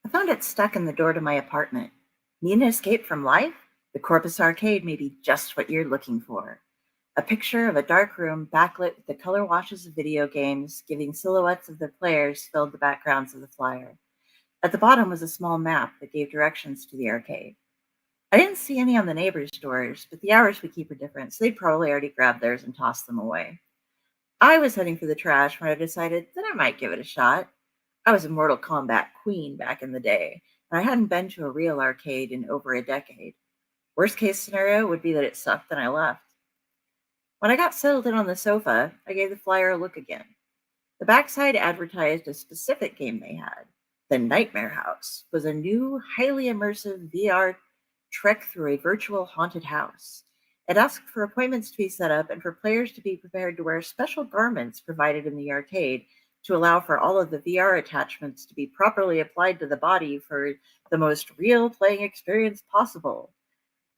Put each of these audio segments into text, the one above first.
I found it stuck in the door to my apartment. Need an escape from life? The Corpus Arcade may be just what you're looking for. A picture of a dark room backlit with the color washes of video games, giving silhouettes of their players filled the backgrounds of the flyer. At the bottom was a small map that gave directions to the arcade. I didn't see any on the neighbors' doors, but the hours we keep are different, so they'd probably already grabbed theirs and tossed them away. I was heading for the trash when I decided that I might give it a shot. I was a Mortal Kombat queen back in the day, and I hadn't been to a real arcade in over a decade. Worst case scenario would be that it sucked and I left. When I got settled in on the sofa, I gave the flyer a look again. The backside advertised a specific game they had. The Nightmare House was a new, highly immersive VR trek through a virtual haunted house. It asked for appointments to be set up and for players to be prepared to wear special garments provided in the arcade to allow for all of the VR attachments to be properly applied to the body for the most real playing experience possible.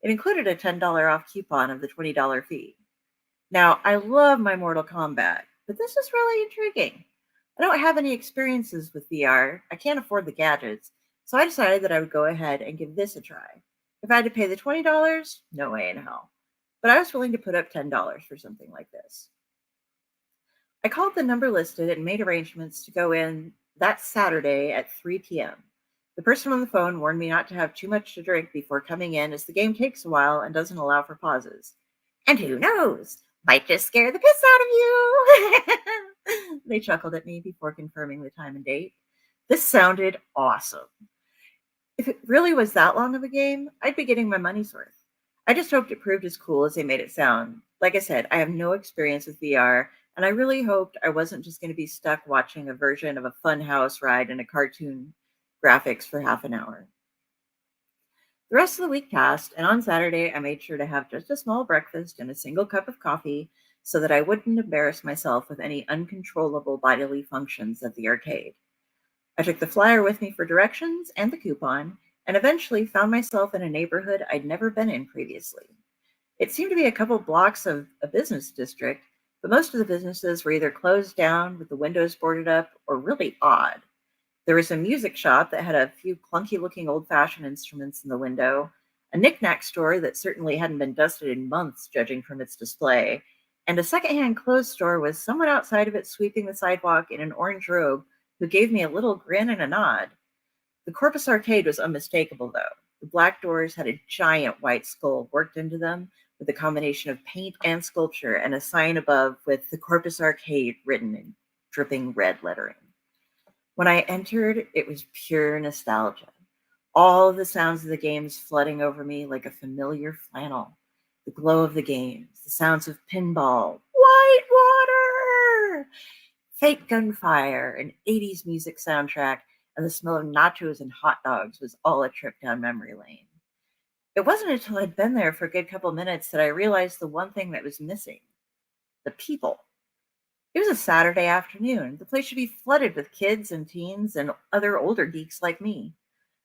It included a $10 off coupon of the $20 fee. Now, I love my Mortal Kombat, but this is really intriguing. I don't have any experiences with VR. I can't afford the gadgets, so I decided that I would go ahead and give this a try. If I had to pay the $20, no way in hell. But I was willing to put up $10 for something like this. I called the number listed and made arrangements to go in that Saturday at 3 p.m. The person on the phone warned me not to have too much to drink before coming in, as the game takes a while and doesn't allow for pauses. And who knows? Might just scare the piss out of you. They chuckled at me before confirming the time and date. This sounded awesome. If it really was that long of a game, I'd be getting my money's worth. I just hoped it proved as cool as they made it sound. Like I said, I have no experience with VR, and I really hoped I wasn't just going to be stuck watching a version of a funhouse ride in a cartoon graphics for half an hour. The rest of the week passed, and on Saturday I made sure to have just a small breakfast and a single cup of coffee so that I wouldn't embarrass myself with any uncontrollable bodily functions at the arcade. I took the flyer with me for directions and the coupon, and eventually found myself in a neighborhood I'd never been in previously. It seemed to be a couple blocks of a business district, but most of the businesses were either closed down with the windows boarded up or really odd. There was a music shop that had a few clunky-looking old-fashioned instruments in the window, a knick-knack store that certainly hadn't been dusted in months, judging from its display, and a secondhand clothes store with someone outside of it sweeping the sidewalk in an orange robe who gave me a little grin and a nod. The Corpus Arcade was unmistakable, though. The black doors had a giant white skull worked into them with a combination of paint and sculpture, and a sign above with the Corpus Arcade written in dripping red lettering. When I entered, it was pure nostalgia. All of the sounds of the games flooding over me like a familiar flannel. The glow of the games, the sounds of pinball, white water, fake gunfire, an 80s music soundtrack, and the smell of nachos and hot dogs was all a trip down memory lane. It wasn't until I'd been there for a good couple minutes that I realized the one thing that was missing: the people. It was a Saturday afternoon. The place should be flooded with kids and teens and other older geeks like me.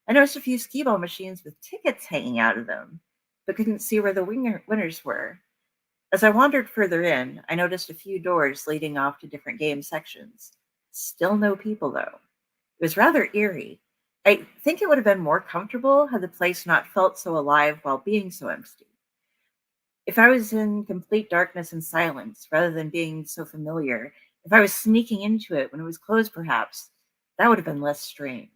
I noticed a few skee-ball machines with tickets hanging out of them, but couldn't see where the winners were. As I wandered further in, I noticed a few doors leading off to different game sections. Still no people, though. It was rather eerie. I think it would have been more comfortable had the place not felt so alive while being so empty. If I was in complete darkness and silence, rather than being so familiar, if I was sneaking into it when it was closed perhaps, that would have been less strange.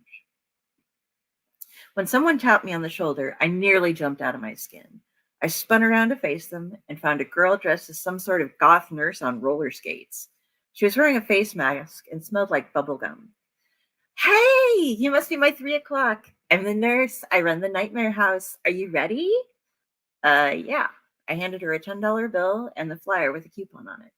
When someone tapped me on the shoulder, I nearly jumped out of my skin. I spun around to face them and found a girl dressed as some sort of goth nurse on roller skates. She was wearing a face mask and smelled like bubblegum. Hey, you must be my 3 o'clock. I'm the nurse. I run the Nightmare House. Are you ready? Yeah. I handed her a $10 bill and the flyer with a coupon on it.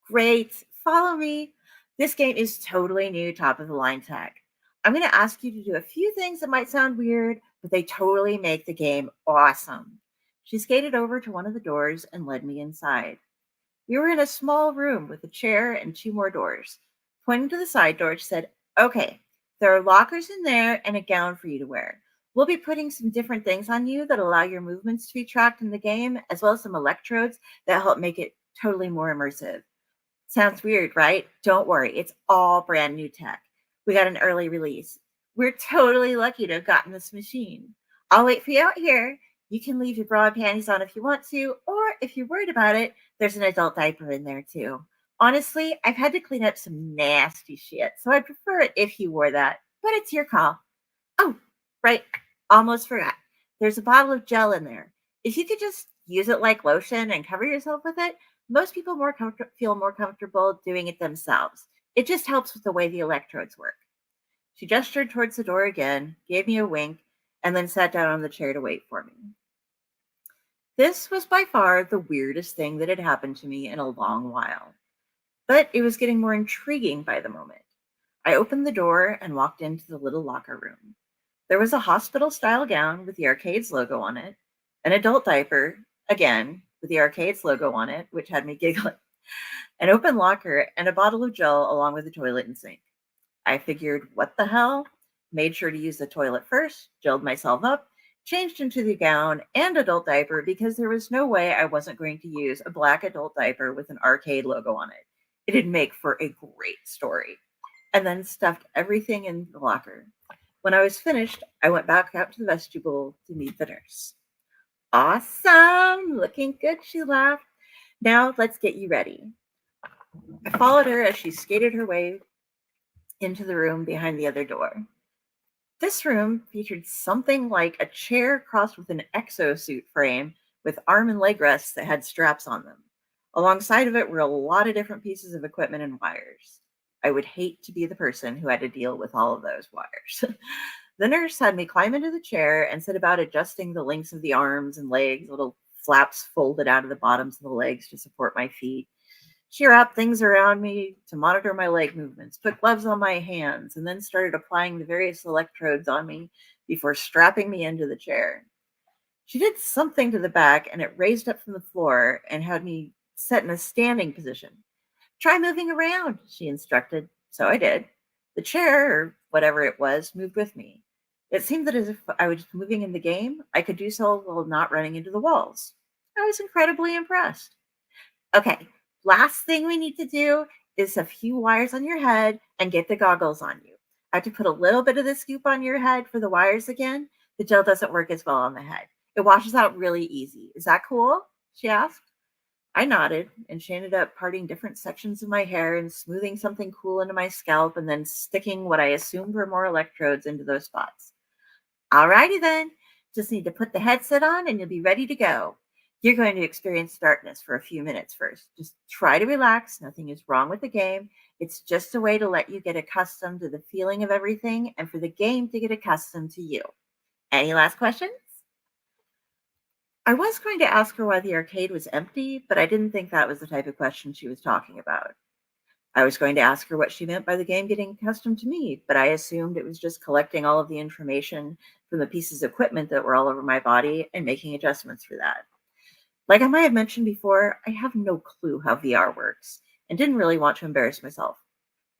Great. Follow me. This game is totally new, top of the line tech. I'm going to ask you to do a few things that might sound weird, but they totally make the game awesome. She skated over to one of the doors and led me inside. We were in a small room with a chair and 2 more doors. Pointing to the side door, she said, "Okay, there are lockers in there and a gown for you to wear. We'll be putting some different things on you that allow your movements to be tracked in the game, as well as some electrodes that help make it totally more immersive." Sounds weird, right? Don't worry, it's all brand new tech. We got an early release. We're totally lucky to have gotten this machine. I'll wait for you out here. You can leave your bra and panties on if you want to, or if you're worried about it, there's an adult diaper in there too. Honestly, I've had to clean up some nasty shit, so I'd prefer it if you wore that, but it's your call. Oh, right, almost forgot. There's a bottle of gel in there. If you could just use it like lotion and cover yourself with it, most people feel more comfortable doing it themselves. It just helps with the way the electrodes work. She gestured towards the door again, gave me a wink, and then sat down on the chair to wait for me. This was by far the weirdest thing that had happened to me in a long while, but it was getting more intriguing by the moment. I opened the door and walked into the little locker room. There was a hospital-style gown with the Arcades logo on it, an adult diaper, again, with the Arcades logo on it, which had me giggling, an open locker, and a bottle of gel along with a toilet and sink. I figured, what the hell? Made sure to use the toilet first, gelled myself up, changed into the gown and adult diaper because there was no way I wasn't going to use a black adult diaper with an arcade logo on it. It'd make for a great story. And then stuffed everything in the locker. When I was finished, I went back out to the vestibule to meet the nurse. Awesome! Looking good, she laughed. Now let's get you ready. I followed her as she skated her way into the room behind the other door. This room featured something like a chair crossed with an exosuit frame with arm and leg rests that had straps on them. Alongside of it were a lot of different pieces of equipment and wires. I would hate to be the person who had to deal with all of those wires. The nurse had me climb into the chair and set about adjusting the lengths of the arms and legs, little flaps folded out of the bottoms of the legs to support my feet. She wrapped things around me to monitor my leg movements, put gloves on my hands, and then started applying the various electrodes on me before strapping me into the chair. She did something to the back, and it raised up from the floor and had me set in a standing position. Try moving around, she instructed. So I did. The chair, or whatever it was, moved with me. It seemed that as if I was moving in the game, I could do so while not running into the walls. I was incredibly impressed. Okay, last thing we need to do is a few wires on your head and get the goggles on you. I have to put a little bit of the scoop on your head for the wires again. The gel doesn't work as well on the head. It washes out really easy. Is that cool? She asked. I nodded, and she ended up parting different sections of my hair and smoothing something cool into my scalp and then sticking what I assumed were more electrodes into those spots. Alrighty then. Just need to put the headset on and you'll be ready to go. You're going to experience darkness for a few minutes first. Just try to relax. Nothing is wrong with the game. It's just a way to let you get accustomed to the feeling of everything and for the game to get accustomed to you. Any last questions? I was going to ask her why the arcade was empty, but I didn't think that was the type of question she was talking about. I was going to ask her what she meant by the game getting accustomed to me, but I assumed it was just collecting all of the information from the pieces of equipment that were all over my body and making adjustments for that. Like I might have mentioned before, I have no clue how VR works and didn't really want to embarrass myself.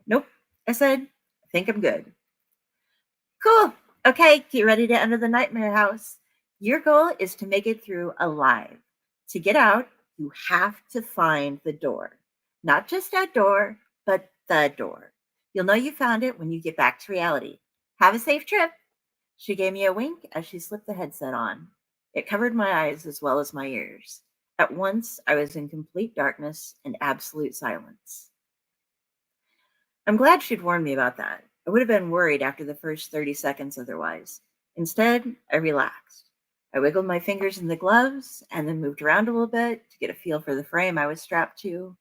Nope, I said, I think I'm good. Cool. Okay, get ready to enter the nightmare house. Your goal is to make it through alive. To get out, you have to find the door. Not just a door, but the door. You'll know you found it when you get back to reality. Have a safe trip. She gave me a wink as she slipped the headset on. It covered my eyes as well as my ears. At once, I was in complete darkness and absolute silence. I'm glad she'd warned me about that. I would have been worried after the first 30 seconds otherwise. Instead, I relaxed. I wiggled my fingers in the gloves and then moved around a little bit to get a feel for the frame I was strapped to.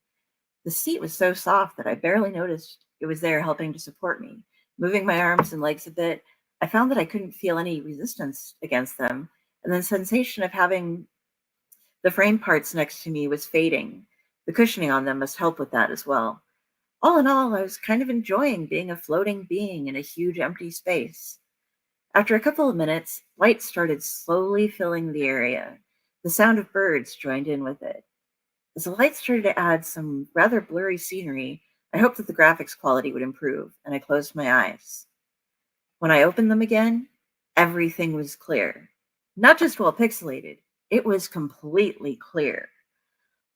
The seat was so soft that I barely noticed it was there helping to support me. Moving my arms and legs a bit, I found that I couldn't feel any resistance against them, and the sensation of having the frame parts next to me was fading. The cushioning on them must help with that as well. All in all, I was kind of enjoying being a floating being in a huge empty space. After a couple of minutes, light started slowly filling the area. The sound of birds joined in with it. As the light started to add some rather blurry scenery, I hoped that the graphics quality would improve, and I closed my eyes. When I opened them again, everything was clear. Not just well pixelated, it was completely clear.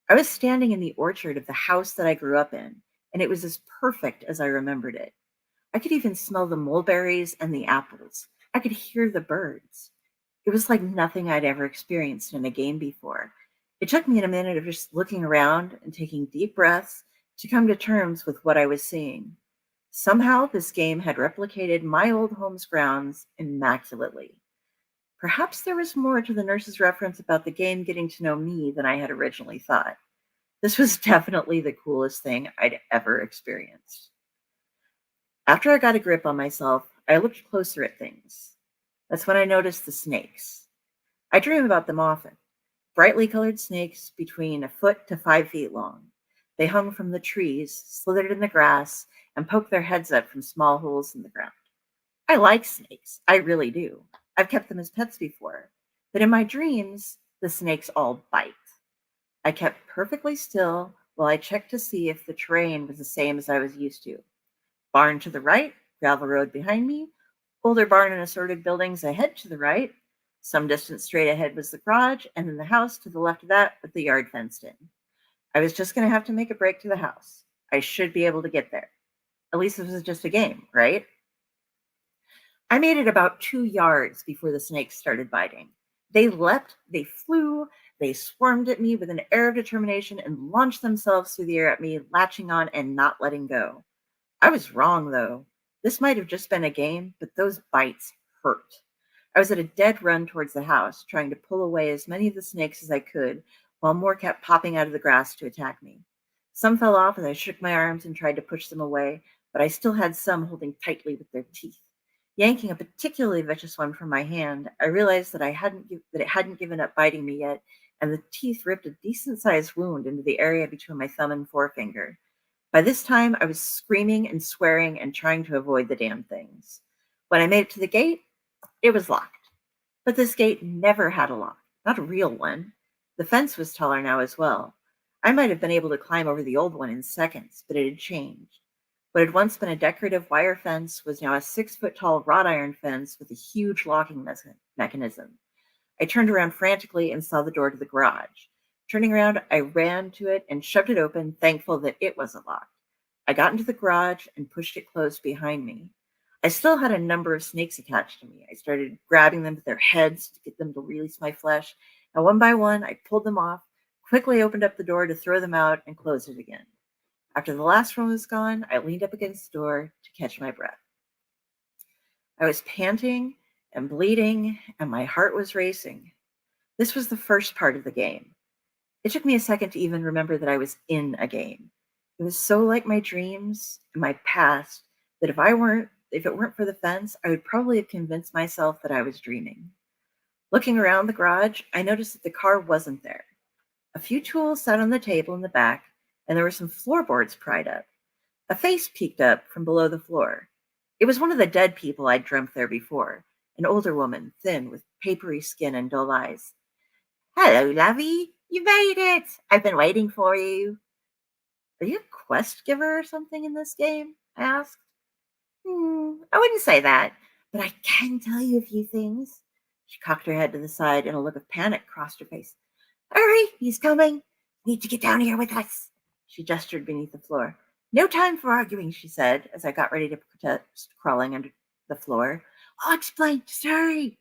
I was standing in the orchard of the house that I grew up in, and it was as perfect as I remembered it. I could even smell the mulberries and the apples. I could hear the birds. It was like nothing I'd ever experienced in a game before. It took me a minute of just looking around and taking deep breaths to come to terms with what I was seeing. Somehow, this game had replicated my old home's grounds immaculately. Perhaps there was more to the nurse's reference about the game getting to know me than I had originally thought. This was definitely the coolest thing I'd ever experienced. After I got a grip on myself, I looked closer at things. That's when I noticed the snakes. I dream about them often. Brightly colored snakes between a foot to 5 feet long. They hung from the trees, slithered in the grass, and poked their heads up from small holes in the ground. I like snakes. I really do. I've kept them as pets before. But in my dreams, the snakes all bite. I kept perfectly still while I checked to see if the terrain was the same as I was used to. Barn to the right, gravel road behind me, older barn and assorted buildings ahead to the right. Some distance straight ahead was the garage, and then the house to the left of that with the yard fenced in. I was just going to have to make a break to the house. I should be able to get there. At least this was just a game, right? I made it about 2 yards before the snakes started biting. They leapt, they flew, they swarmed at me with an air of determination and launched themselves through the air at me, latching on and not letting go. I was wrong, though. This might have just been a game, but those bites hurt. I was at a dead run towards the house, trying to pull away as many of the snakes as I could, while more kept popping out of the grass to attack me. Some fell off as I shook my arms and tried to push them away, but I still had some holding tightly with their teeth. Yanking a particularly vicious one from my hand, I realized that it hadn't given up biting me yet, and the teeth ripped a decent-sized wound into the area between my thumb and forefinger. By this time, I was screaming and swearing and trying to avoid the damn things. When I made it to the gate, it was locked. But this gate never had a lock, not a real one. The fence was taller now as well. I might have been able to climb over the old one in seconds, but it had changed. What had once been a decorative wire fence was now a 6 foot tall wrought iron fence with a huge locking mechanism. I turned around frantically and saw the door to the garage. Turning around, I ran to it and shoved it open, thankful that it wasn't locked. I got into the garage and pushed it closed behind me. I still had a number of snakes attached to me. I started grabbing them with their heads to get them to release my flesh, and one by one, I pulled them off, quickly opened up the door to throw them out, and closed it again. After the last one was gone, I leaned up against the door to catch my breath. I was panting and bleeding, and my heart was racing. This was the first part of the game. It took me a second to even remember that I was in a game. It was so like my dreams and my past that if it weren't for the fence, I would probably have convinced myself that I was dreaming. Looking around the garage, I noticed that the car wasn't there. A few tools sat on the table in the back, and there were some floorboards pried up. A face peeked up from below the floor. It was one of the dead people I'd dreamt there before, an older woman, thin, with papery skin and dull eyes. "Hello, lovey. You made it. I've been waiting for you." "Are you a quest giver or something in this game?" I asked. I wouldn't say that, but I can tell you a few things." She cocked her head to the side and a look of panic crossed her face. "Hurry, he's coming. You need to get down here with us." She gestured beneath the floor. "No time for arguing," she said, as I got ready to protest, crawling under the floor. "I'll explain. Just hurry."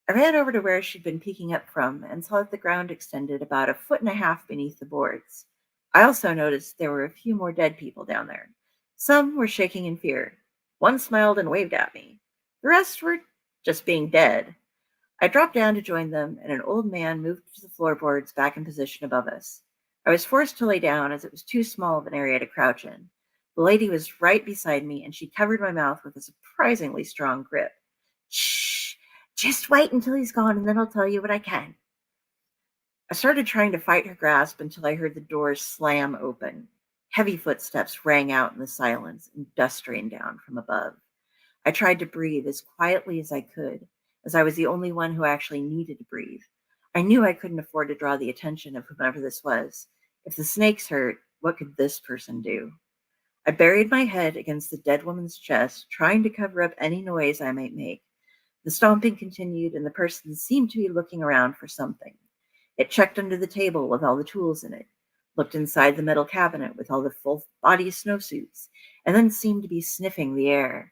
I ran over to where she'd been peeking up from and saw that the ground extended about a foot and a half beneath the boards. I also noticed there were a few more dead people down there. Some were shaking in fear. One smiled and waved at me. The rest were just being dead. I dropped down to join them, and an old man moved the floorboards back in position above us. I was forced to lay down as it was too small of an area to crouch in. The lady was right beside me, and she covered my mouth with a surprisingly strong grip. "Shh! Just wait until he's gone, and then I'll tell you what I can." I started trying to fight her grasp until I heard the door slam open. Heavy footsteps rang out in the silence, and dust rained down from above. I tried to breathe as quietly as I could, as I was the only one who actually needed to breathe. I knew I couldn't afford to draw the attention of whomever this was. If the snakes hurt, what could this person do? I buried my head against the dead woman's chest, trying to cover up any noise I might make. The stomping continued, and the person seemed to be looking around for something. It checked under the table with all the tools in it. looked inside the metal cabinet with all the full-body snowsuits, and then seemed to be sniffing the air.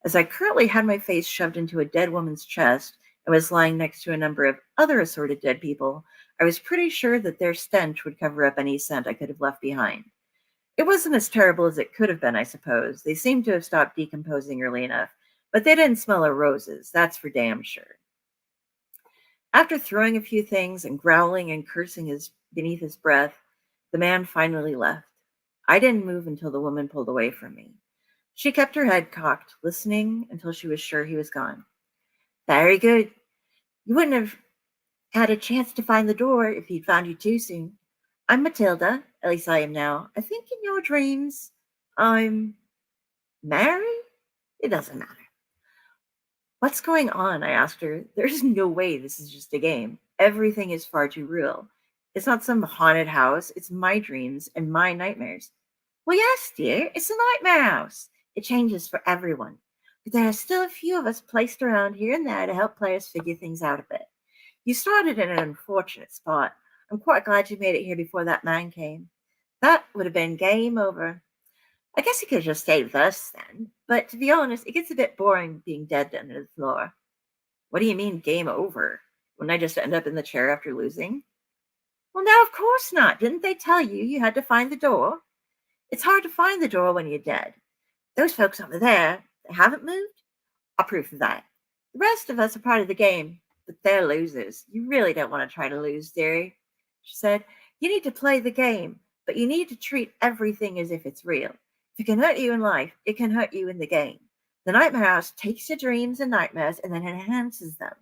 As I currently had my face shoved into a dead woman's chest and was lying next to a number of other assorted dead people, I was pretty sure that their stench would cover up any scent I could have left behind. It wasn't as terrible as it could have been, I suppose. They seemed to have stopped decomposing early enough, but they didn't smell of roses, that's for damn sure. After throwing a few things and growling and cursing beneath his breath, the man finally left. I didn't move until the woman pulled away from me. She kept her head cocked, listening until she was sure he was gone. Very good. You wouldn't have had a chance to find the door if he'd found you too soon. I'm Matilda, at least I am now. I think in your dreams, I'm married? It doesn't matter. What's going on? I asked her. There's no way this is just a game. Everything is far too real. It's not some haunted house. It's my dreams and my nightmares. Well, yes, dear. It's a nightmare house. It changes for everyone. But there are still a few of us placed around here and there to help players figure things out a bit. You started in an unfortunate spot. I'm quite glad you made it here before that man came. That would have been game over. I guess he could have just stayed with us then. But to be honest, it gets a bit boring being dead under the floor. What do you mean game over? Wouldn't I just end up in the chair after losing? Well, no, of course not. Didn't they tell you had to find the door? It's hard to find the door when you're dead. Those folks over there, they haven't moved? I'll prove of that. The rest of us are part of the game, but they're losers. You really don't want to try to lose, dearie. She said, you need to play the game, but you need to treat everything as if it's real. If it can hurt you in life, it can hurt you in the game. The nightmare house takes your dreams and nightmares and then enhances them.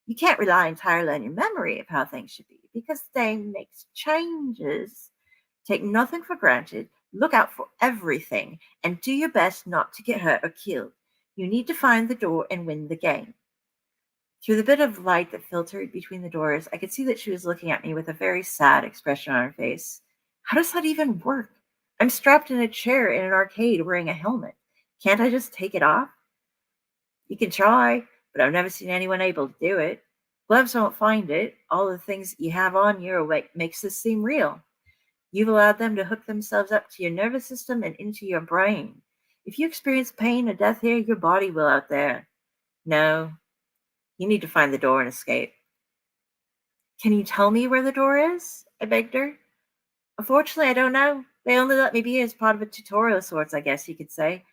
You can't rely entirely on your memory of how things should be because the game makes changes. Take nothing for granted, look out for everything, and do your best not to get hurt or killed. You need to find the door and win the game. Through the bit of light that filtered between the doors, I could see that she was looking at me with a very sad expression on her face. How does that even work? I'm strapped in a chair in an arcade wearing a helmet. Can't I just take it off? You can try, but I've never seen anyone able to do it. Gloves won't find it. All the things that you have on you are what makes this seem real. You've allowed them to hook themselves up to your nervous system and into your brain. If you experience pain or death here, your body will out there. No, you need to find the door and escape. Can you tell me where the door is? I begged her. Unfortunately, I don't know. They only let me be as part of a tutorial of sorts, I guess you could say.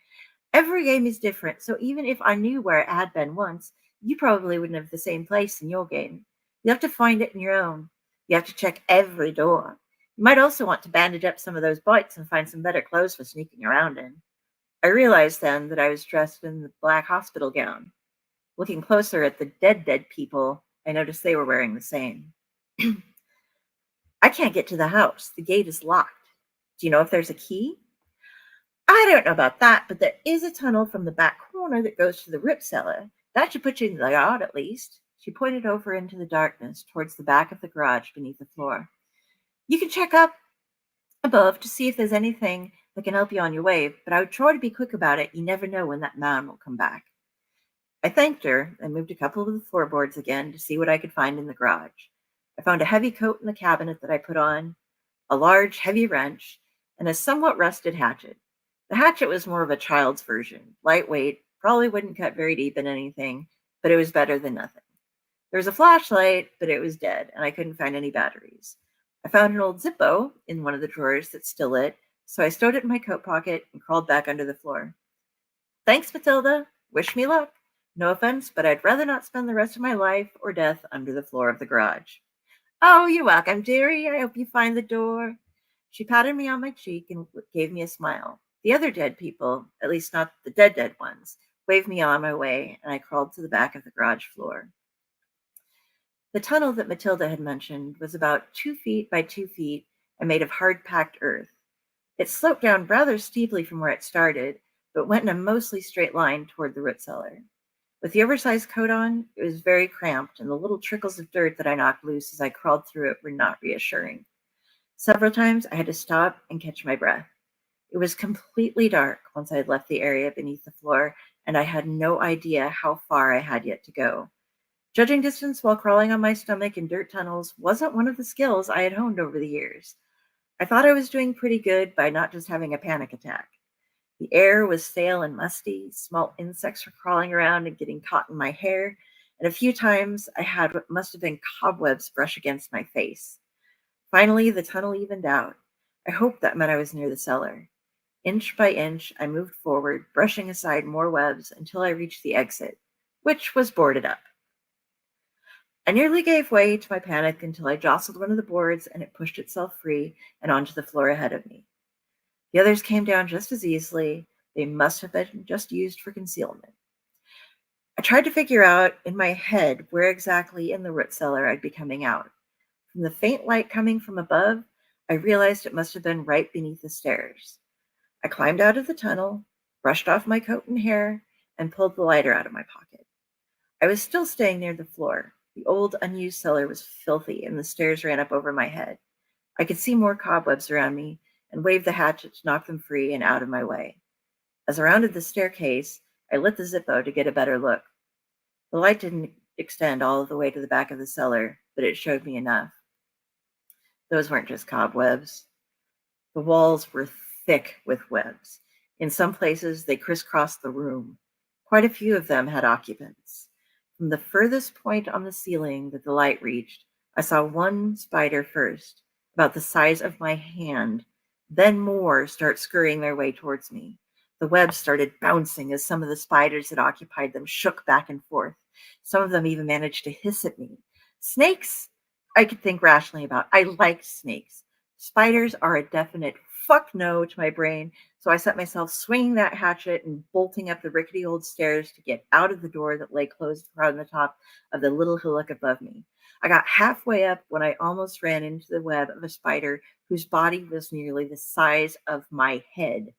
Every game is different, so even if I knew where it had been once, you probably wouldn't have the same place in your game. You have to find it in your own. You have to check every door. You might also want to bandage up some of those bites and find some better clothes for sneaking around in. I realized then that I was dressed in the black hospital gown. Looking closer at the dead people, I noticed they were wearing the same. I can't get to the house. The gate is locked. Do you know if there's a key? I don't know about that, but there is a tunnel from the back corner that goes to the root cellar. That should put you in the yard at least. She pointed over into the darkness towards the back of the garage beneath the floor. You can check up above to see if there's anything that can help you on your way, but I would try to be quick about it. You never know when that man will come back. I thanked her and moved a couple of the floorboards again to see what I could find in the garage. I found a heavy coat in the cabinet that I put on, a large, heavy wrench, and a somewhat rusted hatchet. The hatchet was more of a child's version, lightweight, probably wouldn't cut very deep in anything, but it was better than nothing. There was a flashlight, but it was dead, and I couldn't find any batteries. I found an old Zippo in one of the drawers that's still lit, so I stowed it in my coat pocket and crawled back under the floor. Thanks, Matilda. Wish me luck. No offense, but I'd rather not spend the rest of my life or death under the floor of the garage. Oh, you're welcome, dearie. I hope you find the door. She patted me on my cheek and gave me a smile. The other dead people, at least not the dead ones, waved me on my way, and I crawled to the back of the garage floor. The tunnel that Matilda had mentioned was about 2 feet by 2 feet and made of hard-packed earth. It sloped down rather steeply from where it started, but went in a mostly straight line toward the root cellar. With the oversized coat on, it was very cramped, and the little trickles of dirt that I knocked loose as I crawled through it were not reassuring. Several times I had to stop and catch my breath. It was completely dark once I had left the area beneath the floor, and I had no idea how far I had yet to go. Judging distance while crawling on my stomach in dirt tunnels wasn't one of the skills I had honed over the years. I thought I was doing pretty good by not just having a panic attack. The air was stale and musty, small insects were crawling around and getting caught in my hair, and a few times I had what must have been cobwebs brush against my face. Finally, the tunnel evened out. I hoped that meant I was near the cellar. Inch by inch, I moved forward, brushing aside more webs until I reached the exit, which was boarded up. I nearly gave way to my panic until I jostled one of the boards and it pushed itself free and onto the floor ahead of me. The others came down just as easily. They must have been just used for concealment. I tried to figure out in my head where exactly in the root cellar I'd be coming out. From the faint light coming from above, I realized it must have been right beneath the stairs. I climbed out of the tunnel, brushed off my coat and hair, and pulled the lighter out of my pocket. I was still staying near the floor. The old, unused cellar was filthy, and the stairs ran up over my head. I could see more cobwebs around me and waved the hatchet to knock them free and out of my way. As I rounded the staircase, I lit the Zippo to get a better look. The light didn't extend all the way to the back of the cellar, but it showed me enough. Those weren't just cobwebs. The walls were thick with webs. In some places, they crisscrossed the room. Quite a few of them had occupants. From the furthest point on the ceiling that the light reached, I saw one spider first, about the size of my hand, then more start scurrying their way towards me. The webs started bouncing as some of the spiders that occupied them shook back and forth. Some of them even managed to hiss at me. Snakes, I could think rationally about. I liked snakes. Spiders are a definite fuck no to my brain, so I set myself swinging that hatchet and bolting up the rickety old stairs to get out of the door that lay closed around the top of the little hillock above me. I got halfway up when I almost ran into the web of a spider whose body was nearly the size of my head.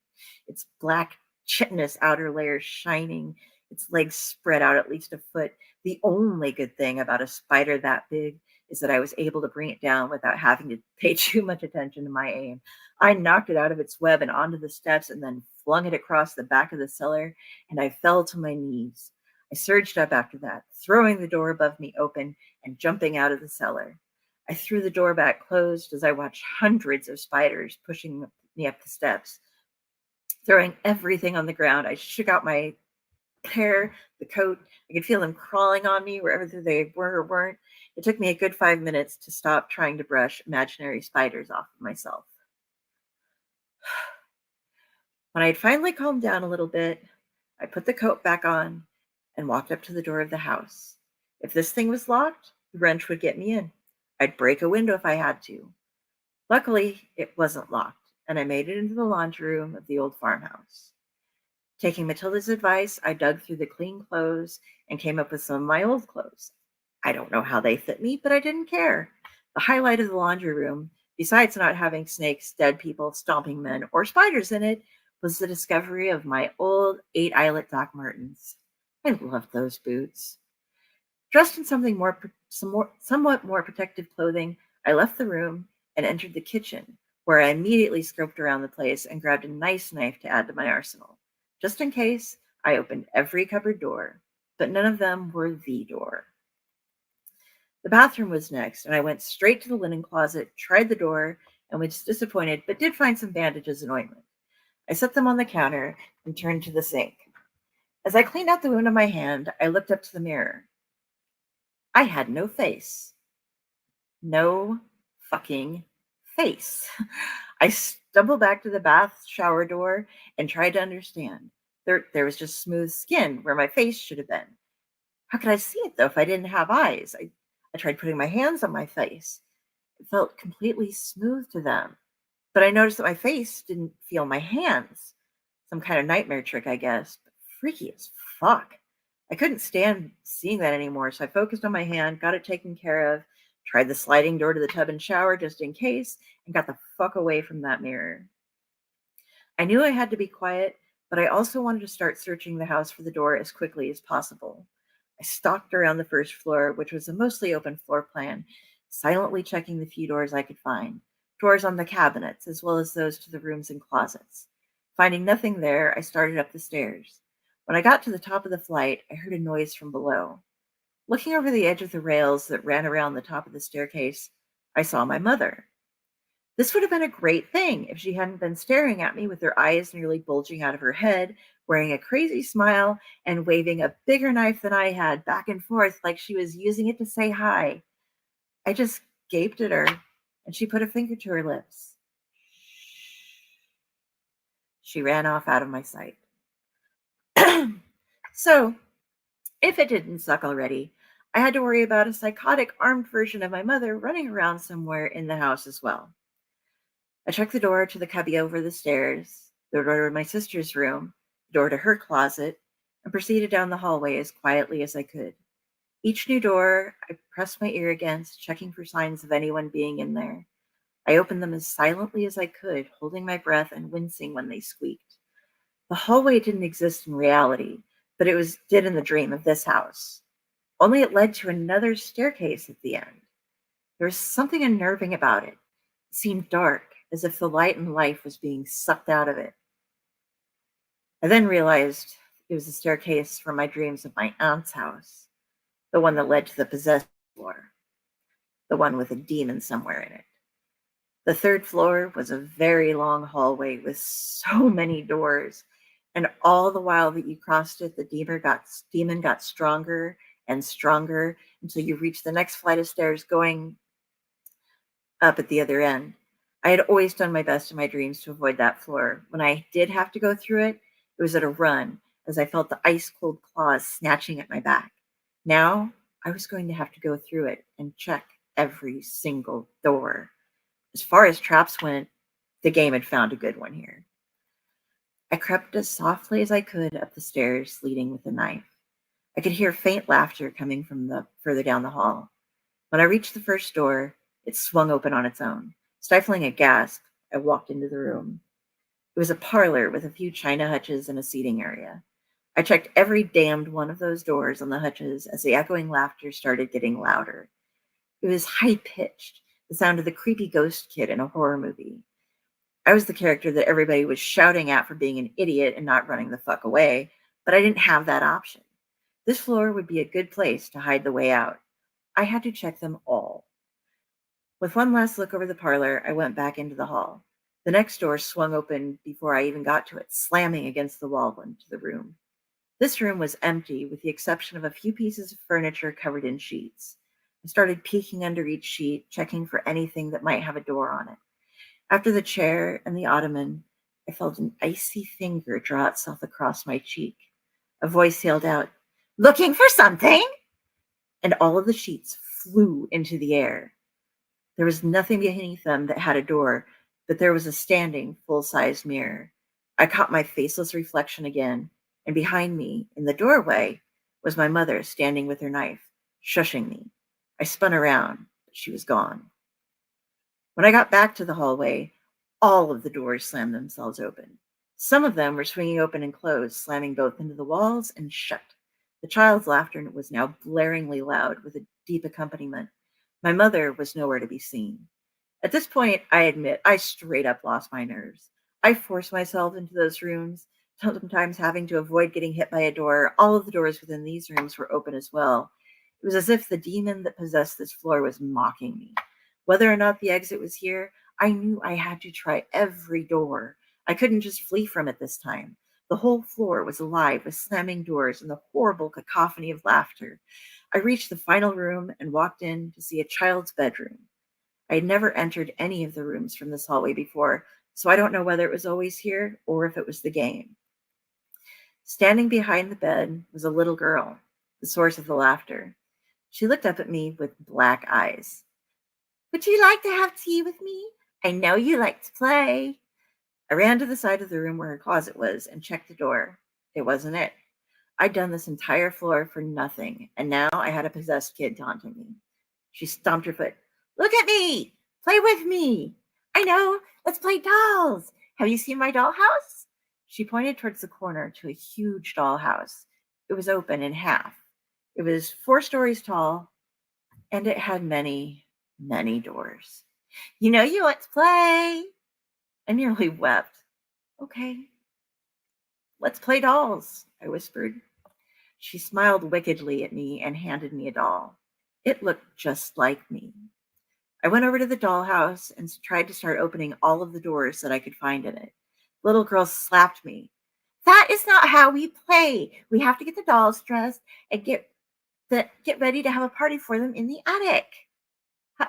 Its black, chitinous outer layer shining, its legs spread out at least a foot. The only good thing about a spider that big is that I was able to bring it down without having to pay too much attention to my aim. I knocked it out of its web and onto the steps and then flung it across the back of the cellar, and I fell to my knees. I surged up after that, throwing the door above me open and jumping out of the cellar. I threw the door back closed as I watched hundreds of spiders pushing me up the steps. Throwing everything on the ground, I shook out my hair, the coat. I could feel them crawling on me wherever they were or weren't. It took me a good 5 minutes to stop trying to brush imaginary spiders off of myself. When I had finally calmed down a little bit, I put the coat back on and walked up to the door of the house. If this thing was locked, the wrench would get me in. I'd break a window if I had to. Luckily, it wasn't locked, and I made it into the laundry room of the old farmhouse. Taking Matilda's advice, I dug through the clean clothes and came up with some of my old clothes. I don't know how they fit me, but I didn't care. The highlight of the laundry room, besides not having snakes, dead people, stomping men, or spiders in it, was the discovery of my old 8-eyelet Doc Martens. I loved those boots. Dressed in somewhat more protective clothing, I left the room and entered the kitchen, where I immediately scoped around the place and grabbed a nice knife to add to my arsenal. Just in case, I opened every cupboard door, but none of them were the door. The bathroom was next, and I went straight to the linen closet, tried the door, and was disappointed, but did find some bandages and ointment. I set them on the counter and turned to the sink. As I cleaned out the wound on my hand, I looked up to the mirror. I had no face. No fucking face. I stumbled back to the bath shower door and tried to understand. There was just smooth skin where my face should have been. How could I see it, though, if I didn't have eyes? I tried putting my hands on my face. It felt completely smooth to them. But I noticed that my face didn't feel my hands. Some kind of nightmare trick, I guess. But freaky as fuck. I couldn't stand seeing that anymore, so I focused on my hand, got it taken care of, tried the sliding door to the tub and shower just in case, and got the fuck away from that mirror. I knew I had to be quiet, but I also wanted to start searching the house for the door as quickly as possible. I stalked around the first floor, which was a mostly open floor plan, silently checking the few doors I could find. Doors on the cabinets, as well as those to the rooms and closets. Finding nothing there, I started up the stairs. When I got to the top of the flight, I heard a noise from below. Looking over the edge of the rails that ran around the top of the staircase, I saw my mother. This would have been a great thing if she hadn't been staring at me with her eyes nearly bulging out of her head, wearing a crazy smile and waving a bigger knife than I had back and forth like she was using it to say hi. I just gaped at her, and she put a finger to her lips. She ran off out of my sight. So, if it didn't suck already, I had to worry about a psychotic armed version of my mother running around somewhere in the house as well. I checked the door to the cubby over the stairs, the door to my sister's room, the door to her closet, and proceeded down the hallway as quietly as I could. Each new door I pressed my ear against, checking for signs of anyone being in there. I opened them as silently as I could, holding my breath and wincing when they squeaked. The hallway didn't exist in reality, but did in the dream of this house. Only it led to another staircase at the end. There was something unnerving about it. It seemed dark, as if the light and life was being sucked out of it. I then realized it was the staircase from my dreams of my aunt's house, the one that led to the possessed floor, the one with a demon somewhere in it. The third floor was a very long hallway with so many doors, and all the while that you crossed it, the demon got stronger and stronger until you reached the next flight of stairs going up at the other end. I had always done my best in my dreams to avoid that floor. When I did have to go through it, it was at a run, as I felt the ice-cold claws snatching at my back. Now, I was going to have to go through it and check every single door. As far as traps went, the game had found a good one here. I crept as softly as I could up the stairs, leading with the knife. I could hear faint laughter coming from the further down the hall. When I reached the first door, it swung open on its own. Stifling a gasp, I walked into the room. It was a parlor with a few china hutches and a seating area. I checked every damned one of those doors on the hutches as the echoing laughter started getting louder. It was high-pitched, the sound of the creepy ghost kid in a horror movie. I was the character that everybody was shouting at for being an idiot and not running the fuck away, but I didn't have that option. This floor would be a good place to hide the way out. I had to check them all. With one last look over the parlor, I went back into the hall. The next door swung open before I even got to it, slamming against the wall into the room. This room was empty, with the exception of a few pieces of furniture covered in sheets. I started peeking under each sheet, checking for anything that might have a door on it. After the chair and the ottoman, I felt an icy finger draw itself across my cheek. A voice yelled out, "Looking for something?" And all of the sheets flew into the air. There was nothing beneath them that had a door, but there was a standing, full-sized mirror. I caught my faceless reflection again, and behind me, in the doorway, was my mother standing with her knife, shushing me. I spun around, but she was gone. When I got back to the hallway, all of the doors slammed themselves open. Some of them were swinging open and closed, slamming both into the walls and shut. The child's laughter was now blaringly loud with a deep accompaniment. My mother was nowhere to be seen. At this point, I admit, I straight up lost my nerves. I forced myself into those rooms, sometimes having to avoid getting hit by a door. All of the doors within these rooms were open as well. It was as if the demon that possessed this floor was mocking me. Whether or not the exit was here, I knew I had to try every door. I couldn't just flee from it this time. The whole floor was alive with slamming doors and the horrible cacophony of laughter. I reached the final room and walked in to see a child's bedroom. I had never entered any of the rooms from this hallway before, so I don't know whether it was always here or if it was the game. Standing behind the bed was a little girl, the source of the laughter. She looked up at me with black eyes. "Would you like to have tea with me? I know you like to play." I ran to the side of the room where her closet was and checked the door. It wasn't it. I'd done this entire floor for nothing, and now I had a possessed kid taunting me. She stomped her foot. "Look at me! Play with me! I know! Let's play dolls! Have you seen my dollhouse?" She pointed towards the corner to a huge dollhouse. It was open in half. It was 4 stories tall, and it had many, many doors. "You know you want to play." I nearly wept. "Okay, let's play dolls," I whispered. She smiled wickedly at me and handed me a doll. It looked just like me. I went over to the dollhouse and tried to start opening all of the doors that I could find in it. The little girl slapped me. That is not how we play. We have to get the dolls dressed and get ready to have a party for them in the attic. How,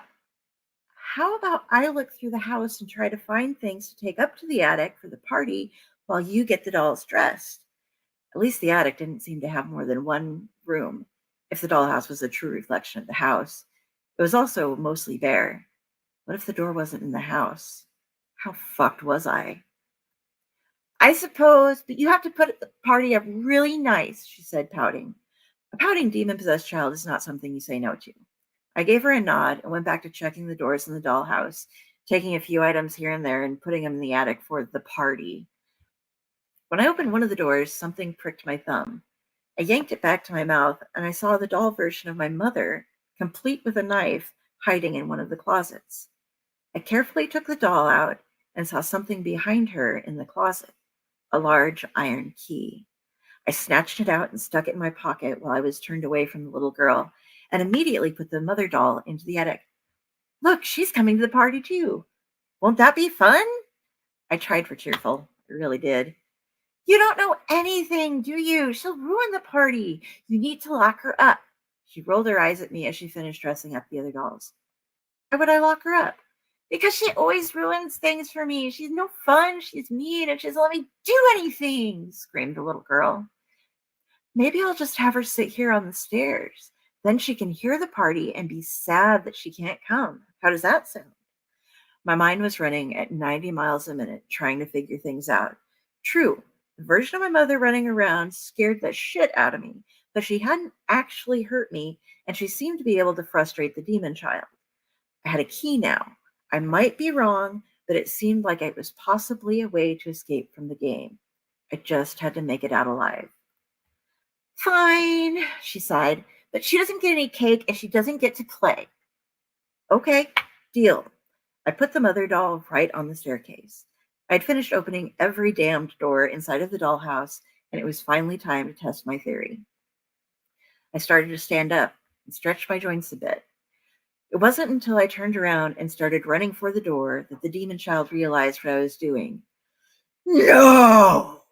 how about I look through the house and try to find things to take up to the attic for the party while you get the dolls dressed? At least the attic didn't seem to have more than one room, if the dollhouse was a true reflection of the house. It was also mostly bare. What if the door wasn't in the house? How fucked was I? I suppose, but you have to put the party up really nice, she said, pouting. A pouting demon possessed child is not something you say no to. I gave her a nod and went back to checking the doors in the dollhouse, taking a few items here and there and putting them in the attic for the party. When I opened one of the doors, something pricked my thumb. I yanked it back to my mouth, and I saw the doll version of my mother, complete with a knife, hiding in one of the closets. I carefully took the doll out and saw something behind her in the closet, a large iron key. I snatched it out and stuck it in my pocket while I was turned away from the little girl, and immediately put the mother doll into the attic. Look, she's coming to the party too. Won't that be fun? I tried for cheerful. I really did. You don't know anything, do you? She'll ruin the party. You need to lock her up. She rolled her eyes at me as she finished dressing up the other dolls. Why would I lock her up? Because she always ruins things for me. She's no fun, she's mean, and she doesn't let me do anything, screamed the little girl. Maybe I'll just have her sit here on the stairs. Then she can hear the party and be sad that she can't come. How does that sound? My mind was running at 90 miles a minute, trying to figure things out. True, the version of my mother running around scared the shit out of me, but she hadn't actually hurt me, and she seemed to be able to frustrate the demon child. I had a key now. I might be wrong, but it seemed like it was possibly a way to escape from the game. I just had to make it out alive. Fine, she sighed, but she doesn't get any cake and she doesn't get to play. Okay, deal. I put the mother doll right on the staircase. I'd finished opening every damned door inside of the dollhouse, and it was finally time to test my theory. I started to stand up and stretch my joints a bit. It wasn't until I turned around and started running for the door that the demon child realized what I was doing. No!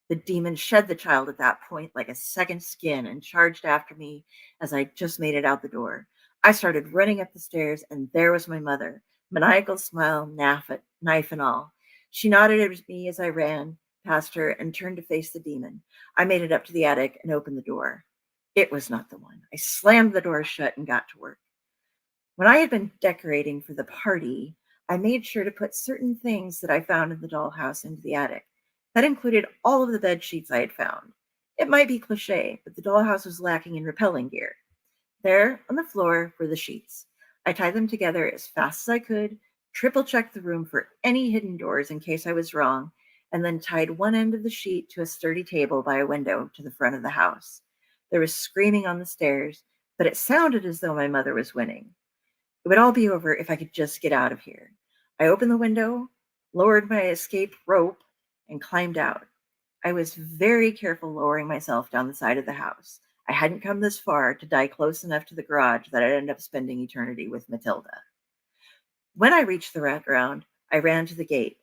The demon shed the child at that point like a second skin and charged after me as I just made it out the door. I started running up the stairs, and there was my mother, maniacal smile, knife and all. She nodded at me as I ran past her and turned to face the demon. I made it up to the attic and opened the door. It was not the one. I slammed the door shut and got to work. When I had been decorating for the party, I made sure to put certain things that I found in the dollhouse into the attic. That included all of the bed sheets I had found. It might be cliche, but the dollhouse was lacking in rappelling gear. There, on the floor, were the sheets. I tied them together as fast as I could, triple-checked the room for any hidden doors in case I was wrong, and then tied one end of the sheet to a sturdy table by a window to the front of the house. There was screaming on the stairs, but it sounded as though my mother was winning. It would all be over if I could just get out of here. I opened the window, lowered my escape rope, and climbed out. I was very careful lowering myself down the side of the house. I hadn't come this far to die close enough to the garage that I'd end up spending eternity with Matilda. When I reached the ground, I ran to the gate.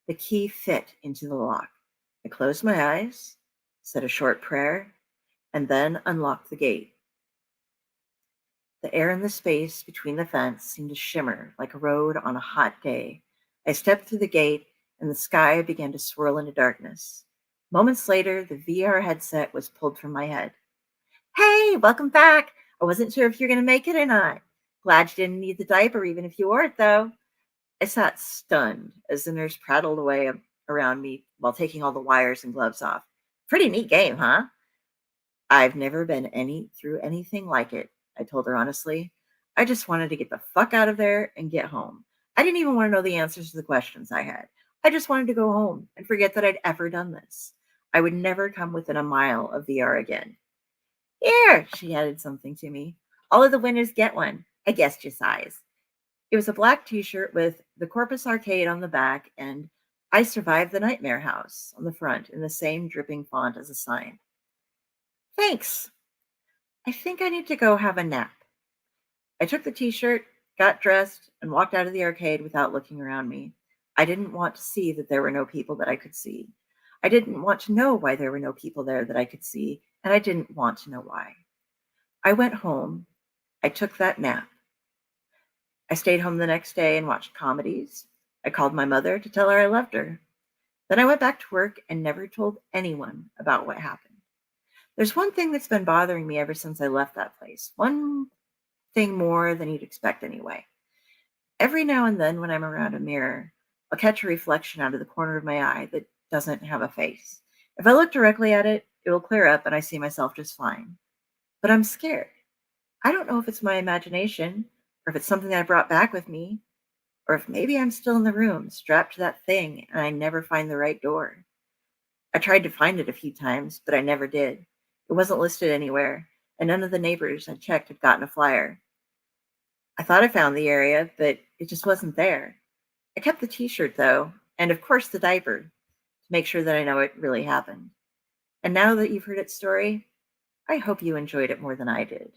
The key fit into the lock. I closed my eyes, said a short prayer, and then unlocked the gate. The air in the space between the fence seemed to shimmer like a road on a hot day. I stepped through the gate, and the sky began to swirl into darkness. Moments later, the VR headset was pulled from my head. Hey, welcome back. I wasn't sure if you're going to make it or not. Glad you didn't need the diaper, even if you wore it, though. I sat stunned as the nurse prattled away around me while taking all the wires and gloves off. Pretty neat game, huh? I've never been through anything like it, I told her honestly. I just wanted to get the fuck out of there and get home. I didn't even want to know the answers to the questions I had. I just wanted to go home and forget that I'd ever done this. I would never come within a mile of VR again. Here, she added something to me. All of the winners get one. I guessed your size. It was a black t-shirt with the Corpus Arcade on the back and I Survived the Nightmare House on the front in the same dripping font as a sign. Thanks. I think I need to go have a nap. I took the t-shirt, got dressed, and walked out of the arcade without looking around me. I didn't want to see that there were no people that I could see. I didn't want to know why there were no people there that I could see, and I didn't want to know why. I went home. I took that nap. I stayed home the next day and watched comedies. I called my mother to tell her I loved her. Then I went back to work and never told anyone about what happened. There's one thing that's been bothering me ever since I left that place. One thing more than you'd expect anyway. Every now and then when I'm around a mirror, I'll catch a reflection out of the corner of my eye that doesn't have a face. If I look directly at it, it will clear up and I see myself just fine. But I'm scared. I don't know if it's my imagination or if it's something that I brought back with me, or if maybe I'm still in the room, strapped to that thing, and I never find the right door. I tried to find it a few times, but I never did. It wasn't listed anywhere, and none of the neighbors I checked had gotten a flyer. I thought I found the area, but it just wasn't there. I kept the t-shirt, though, and of course the diaper, to make sure that I know it really happened. And now that you've heard its story, I hope you enjoyed it more than I did.